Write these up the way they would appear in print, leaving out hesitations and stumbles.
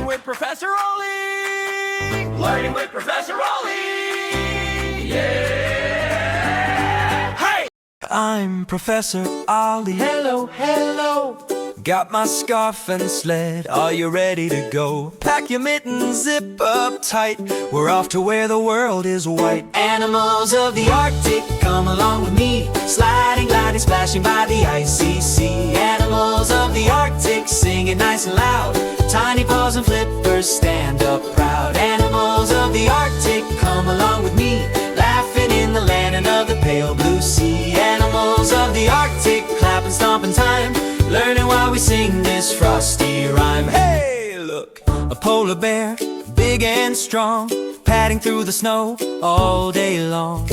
with Professor Ollie! Learning with Professor Ollie! Yeah! Hey! I'm Professor Ollie. Hello, hello! Got my scarf and sled. Are you ready to go? Pack your mittens, zip up tight. We're off to where the world is white. Animals of the Arctic, come along with me. Sliding, gliding, splashing by the icy sea. Animals of the Arctic, sing it nice and loud. Tiny paws and flippers, stand up proud. Animals of the Arctic, come along with me. Laughing in the land of the pale blue sea. Animals of the Arctic, clap and stomp in time. Learning while we sing this frosty rhyme. Hey, look, a polar bear, big and strong, padding through the snow all day long.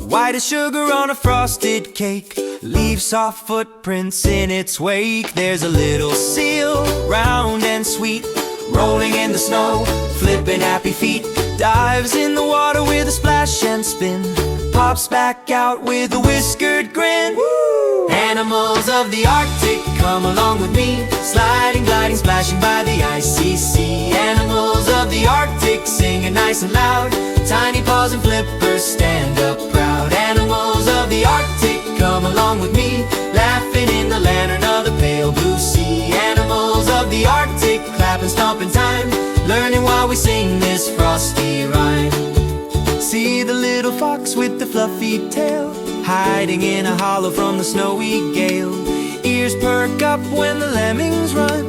White as sugar on a frosted cake, leaves soft footprints in its wake. There's a little seal, round and sweet, rolling in the snow, flipping happy feet. Dives in the water with a splash and spin, pops back out with a whiskered grin. Woo! Animals of the Arctic, come along with me. Sliding, gliding, splashing by the icy sea. Animals of the Arctic, singing nice and loud. Tiny paws and flippers, stand up proud. Animals of the Arctic, come along with me. Laughing in the lantern of the pale blue sea. Animals of the Arctic, clap and stomp in time. Learning while we sing this frosty rhyme. See the little fox with the fluffy tail, hiding in a hollow from the snowy gale. Ears perk up when the lemmings run.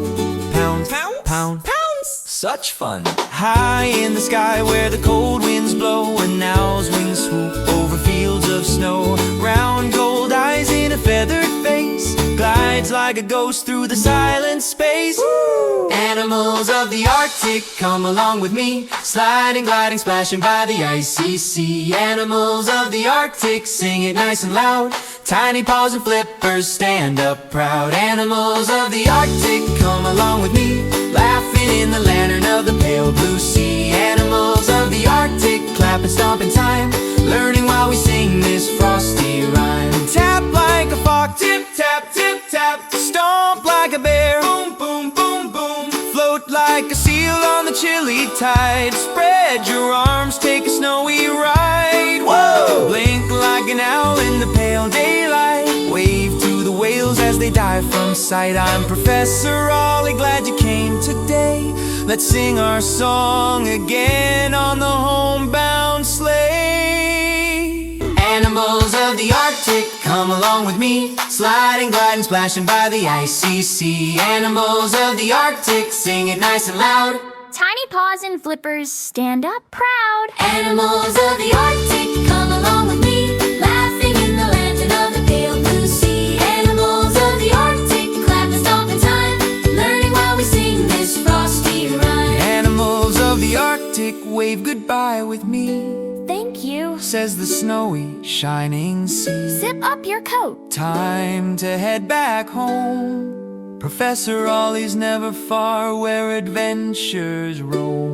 Pound, pound, pound, pounds. Such fun. High in the sky where the cold winds blow, and owl's wings swoop over fields of snow. Round gold eyes in a feathered face, glides like a ghost through the silent space. Woo! Animals of the Arctic, come along with me. Sliding, gliding, splashing by the icy sea. Animals of the Arctic, sing it nice and loud. Tiny paws and flippers, stand up proud. Animals of the Arctic, come along with me. Laughing in the lantern of the pale blue sea. Animals of the Arctic, clap and stomp in time. Learning while we sing this frosty rhyme. Tap like a fox, tip tap, tip tap. Stomp like a bear, boom, boom, boom, boom. Float like a seal on the chilly tide. Spread your arms, take a snowy ride. Whoa! Blink like an owl in the pale daylight. Wave to the whales as they dive from sight. I'm Professor Ollie, glad you came today. Let's sing our song again on the homebound sleigh. Animals of the Arctic, come along with me. Sliding, gliding, splashing by the icy sea. Animals of the Arctic, sing it nice and loud. Tiny paws and flippers, stand up proud. Animals of the Arctic, come along with me. Laughing in the lantern of the pale blue sea. Animals of the Arctic, clap and stomp in time. Learning while we sing this frosty rhyme. Animals of the Arctic, wave goodbye with me. Thank you. Says the snowy, shining sea. Zip up your coat. Time to head back home. Professor Ollie's never far where adventures roam.